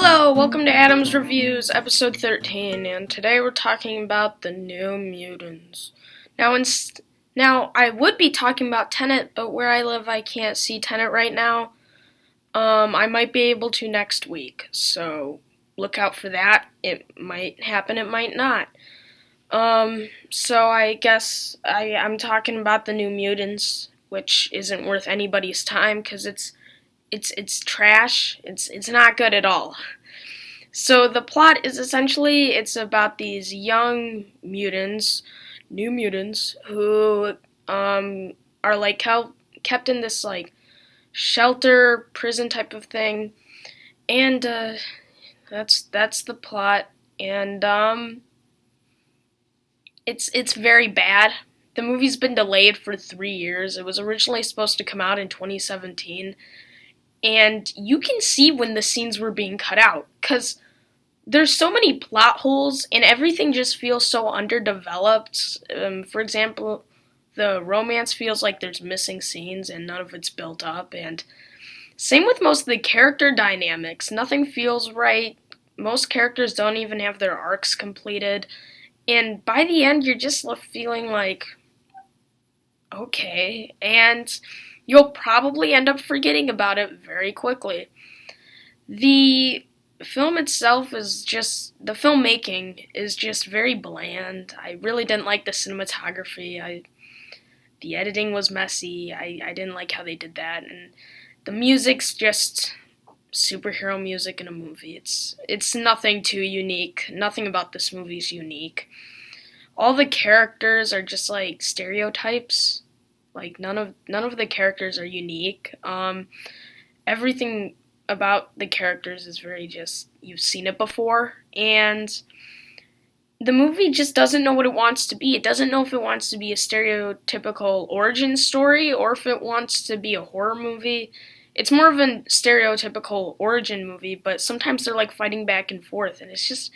Hello, welcome to Adam's Reviews, episode 13, and today we're talking about the New Mutants. Now, I would be talking about Tenet, but where I live, I can't see Tenet right now. I might be able to next week, so look out for that. It might happen, it might not. So I guess I'm talking about the New Mutants, which isn't worth anybody's time, because it's trash. It's not good at all. So the plot is essentially it's about these young mutants, new mutants, who are like kept in this like shelter prison type of thing, and that's the plot. And it's very bad. The movie's been delayed for 3 years. It was originally supposed to come out in 2017. And you can see when the scenes were being cut out, because there's so many plot holes, and everything just feels so underdeveloped. For example, the romance feels like there's missing scenes, and none of it's built up, and same with most of the character dynamics. Nothing feels right. Most characters don't even have their arcs completed, and by the end, you're just left feeling like, okay, and you'll probably end up forgetting about it very quickly. The film itself is just, the filmmaking is just very bland. I really didn't like the cinematography. The editing was messy. I didn't like how they did that. And the music's just superhero music in a movie. It's nothing too unique. Nothing about this movie's unique. All the characters are just like stereotypes. Like none of the characters are unique. Everything about the characters is very just you've seen it before, and the movie just doesn't know what it wants to be. It doesn't know if it wants to be a stereotypical origin story or if it wants to be a horror movie. It's more of a stereotypical origin movie, but sometimes they're like fighting back and forth, and it's just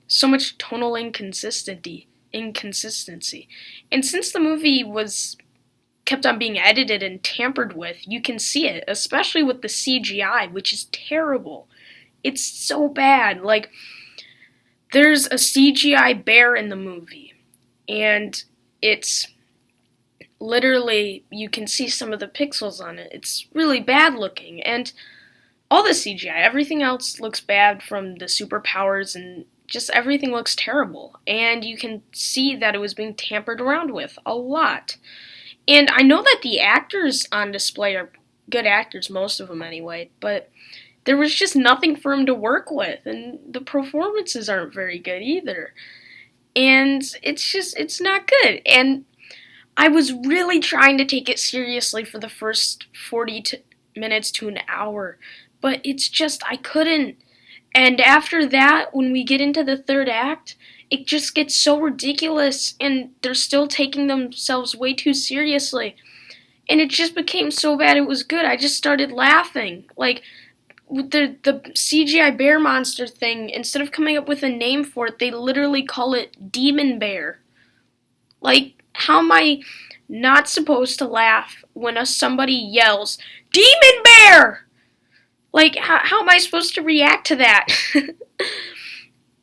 so much tonal inconsistency. And since the movie was kept on being edited and tampered with, you can see it, especially with the CGI, which is terrible. It's so bad. Like, there's a CGI bear in the movie, and it's literally, you can see some of the pixels on it. It's really bad looking, and all the CGI, everything else looks bad, from the superpowers, and just everything looks terrible, and you can see that it was being tampered around with a lot. And I know that the actors on display are good actors, most of them anyway, but there was just nothing for him to work with, and the performances aren't very good either. And it's not good. And I was really trying to take it seriously for the first 40 minutes to an hour, but it's just, I couldn't. And after that, when we get into the third act, it just gets so ridiculous, and they're still taking themselves way too seriously. And it just became so bad it was good. I just started laughing. Like, with the CGI bear monster thing, instead of coming up with a name for it, they literally call it Demon Bear. Like, how am I not supposed to laugh when somebody yells, Demon Bear? Like, how am I supposed to react to that?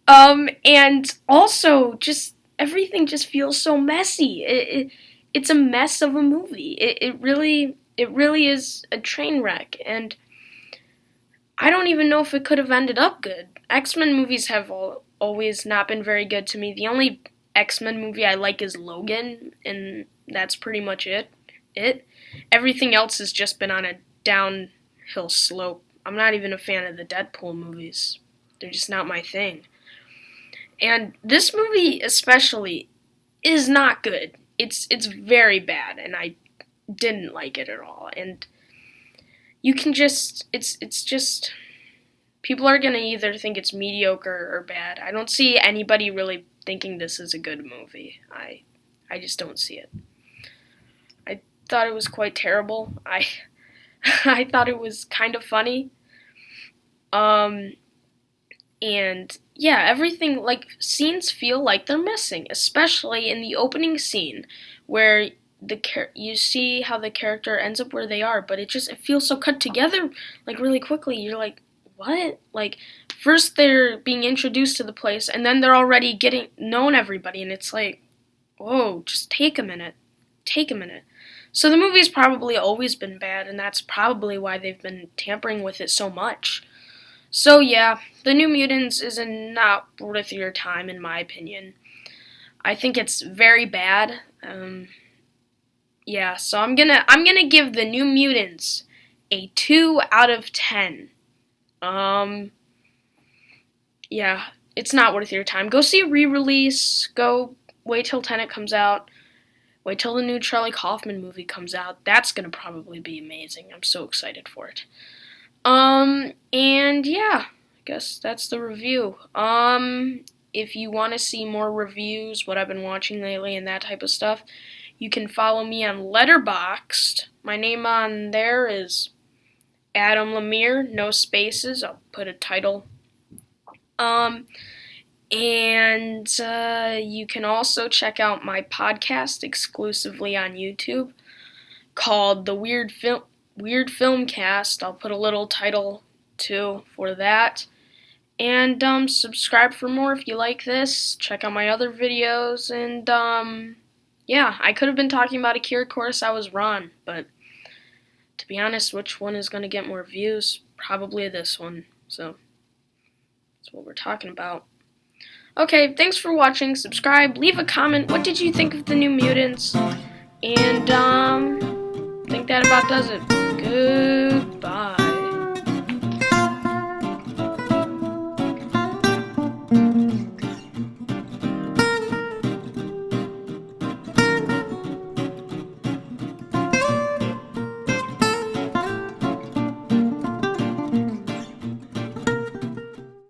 And also, just everything just feels so messy. It's a mess of a movie. It really is a train wreck, and I don't even know if it could have ended up good. X-Men movies have always not been very good to me. The only X-Men movie I like is Logan, and that's pretty much it. Everything else has just been on a downhill slope. I'm not even a fan of the Deadpool movies. They're just not my thing. And this movie especially is not good. It's very bad, and I didn't like it at all. And you can just, it's just, people are gonna either think it's mediocre or bad. I don't see anybody really thinking this is a good movie. I just don't see it. I thought it was quite terrible. I thought it was kind of funny. And yeah, everything, like, scenes feel like they're missing, especially in the opening scene where you see how the character ends up where they are, but it feels so cut together, like, really quickly. You're like, what? Like, first they're being introduced to the place, and then they're already getting known everybody, and it's like, whoa, just take a minute. Take a minute. So the movie's probably always been bad, and that's probably why they've been tampering with it so much. So yeah, The New Mutants is not worth your time, in my opinion. I think it's very bad. Yeah, so I'm gonna give The New Mutants a 2 out of 10. Yeah, it's not worth your time. Go see a re-release. Go wait till Tenet comes out. Wait till the new Charlie Kaufman movie comes out. That's gonna probably be amazing. I'm so excited for it. And yeah, I guess that's the review. If you want to see more reviews, what I've been watching lately and that type of stuff, you can follow me on Letterboxd. My name on there is Adam Lemire, no spaces. I'll put a title. And you can also check out my podcast exclusively on YouTube called The Weird Film Cast. I'll put a little title too for that. And subscribe for more if you like this. Check out my other videos. And yeah, I could have been talking about Akira Kurosawa's Ran, but to be honest, which one is going to get more views? Probably this one. So that's what we're talking about. Okay, thanks for watching. Subscribe, leave a comment. What did you think of The New Mutants? And I think that about does it. Goodbye.